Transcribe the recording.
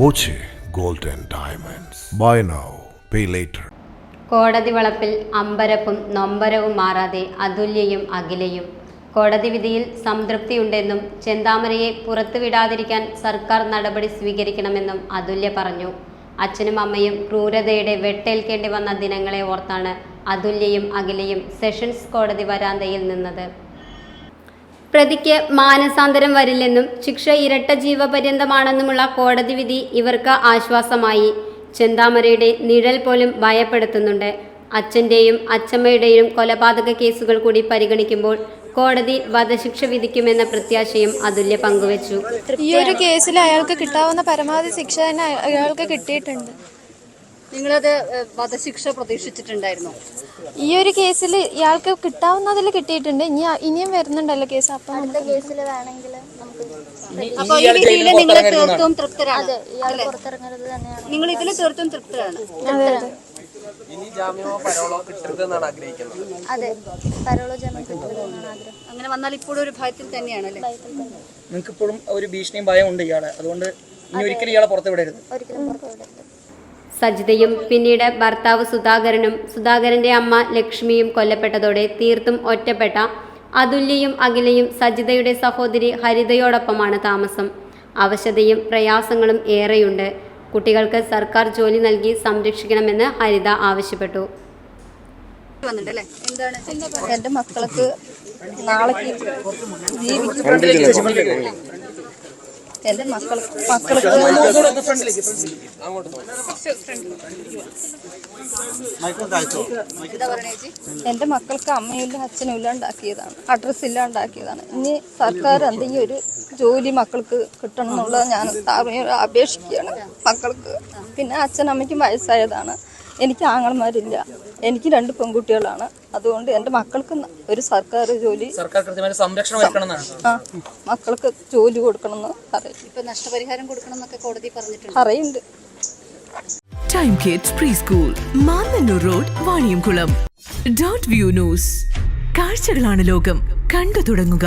Boche gold and diamonds. Buy now, pay later. കോടതി വളപ്പിൽ അമ്പരപ്പും നൊമ്പരവും മാറാതെ അതുല്യയും അഖിലയും. കോടതി വിധിയിൽ സംതൃപ്തിയുണ്ടെന്നും ചെന്താമരയെ പുറത്തുവിടാതിരിക്കാൻ സർക്കാർ നടപടി സ്വീകരിക്കണമെന്നും അതുല്യ പറഞ്ഞു. അച്ഛനും അമ്മയും ക്രൂരതയുടെ വെട്ടേൽക്കേണ്ടി വന്ന ദിനങ്ങളെ ഓർത്താണ് അതുല്യയും അഖിലയും സെഷൻസ് കോടതി വരാന്തയിൽ നിന്നത്. പ്രതിക്ക് മാനസാന്തരം വരില്ലെന്നും ശിക്ഷ ഇരട്ട ജീവപര്യന്തമാണെന്നുമുള്ള കോടതി വിധി ഇവർക്ക് ആശ്വാസമായി. ചെന്താമരയുടെ നിഴൽ പോലും ഭയപ്പെടുത്തുന്നുണ്ട്. അച്ഛൻ്റെയും അച്ഛമ്മയുടെയും കൊലപാതക കേസുകൾ കൂടി പരിഗണിക്കുമ്പോൾ കോടതി വധശിക്ഷ വിധിക്കുമെന്ന പ്രത്യാശയും അതുല്യ പങ്കുവച്ചു. ഈ ഒരു കേസിൽ അയാൾക്ക് കിട്ടാവുന്ന പരമാവധി ശിക്ഷ തന്നെ അയാൾക്ക് കിട്ടിയിട്ടുണ്ട്. നിങ്ങളത് വധശിക്ഷ പ്രതീക്ഷിച്ചിട്ടുണ്ടായിരുന്നോ? ഈ ഒരു കേസിൽ ഇയാൾക്ക് കിട്ടാവുന്നതിൽ കിട്ടിയിട്ടുണ്ട്. ഇനിയും വരുന്നുണ്ടല്ലോ കേസ്. അപ്പം അടുത്ത കേസിൽ വേണമെങ്കിൽ നിങ്ങൾ തീർത്തും തൃപ്തരാണ്. നിങ്ങൾ ഇതിൽ തീർത്തും തൃപ്തരാണ്. അതെ, പരോളോ ജാമ്യം കിട്ടുമെന്നാണ് ആഗ്രഹം. അങ്ങനെ വന്നാൽ ഇപ്പോഴും ഒരു ഭയത്തിൽ തന്നെയാണല്ലേ? നിങ്ങൾക്ക് ഇപ്പോഴും ഒരു ഭീഷണിയും ഭയം ഉണ്ട് ഇയാളെ, അതുകൊണ്ട് ഇനി ഒരിക്കലും ഇയാളെ പുറത്തു വിടരുത്. സജിതയും പിന്നീട് ഭർത്താവ് സുധാകരനും സുധാകരന്റെ അമ്മ ലക്ഷ്മിയും കൊല്ലപ്പെട്ടതോടെ തീർത്തും ഒറ്റപ്പെട്ട അതുല്യയും അഖിലയും സജിതയുടെ സഹോദരി ഹരിതയോടൊപ്പമാണ് താമസം. അവശതയും പ്രയാസങ്ങളും ഏറെയുണ്ട്. കുട്ടികൾക്ക് സർക്കാർ ജോലി നൽകി സംരക്ഷിക്കണമെന്ന് ഹരിത ആവശ്യപ്പെട്ടു. എന്റെ മക്കൾക്ക് നാളേക്ക് എന്റെ മക്കൾക്ക് അമ്മയില്ല അച്ഛനും ഇല്ലാണ്ടാക്കിയതാണ്, അഡ്രസ്സ് ഇല്ലാണ്ടാക്കിയതാണ്. ഇനി സർക്കാർ എന്തെങ്കിലും ഒരു ജോലി മക്കൾക്ക് കിട്ടണം എന്നുള്ളത് ഞാൻ അപേക്ഷിക്കുകയാണ് മക്കൾക്ക്. പിന്നെ അച്ഛനമ്മയ്ക്കും വയസ്സായതാണ്. എനിക്ക് ആങ്ങളമാരില്ല, എനിക്ക് 2 പെൺകുട്ടികളാണ്. അതുകൊണ്ട് എൻ്റെ മക്കൾക്ക് ഒരു സർക്കാർ ജോലി, മക്കൾക്ക് ജോലി കൊടുക്കണമെന്ന് പറയും. ഇപ്പൊ നഷ്ടപരിഹാരം കൊടുക്കണമെന്നൊക്കെ കോടതി പറഞ്ഞിട്ടുണ്ട്, പറയുന്നുണ്ട്. Time kids pre school, Mannannur road, Vaniyamkulam. Dot view news. കാഴ്ചകളാണ് ലോകം, കണ്ടു തുടങ്ങുക.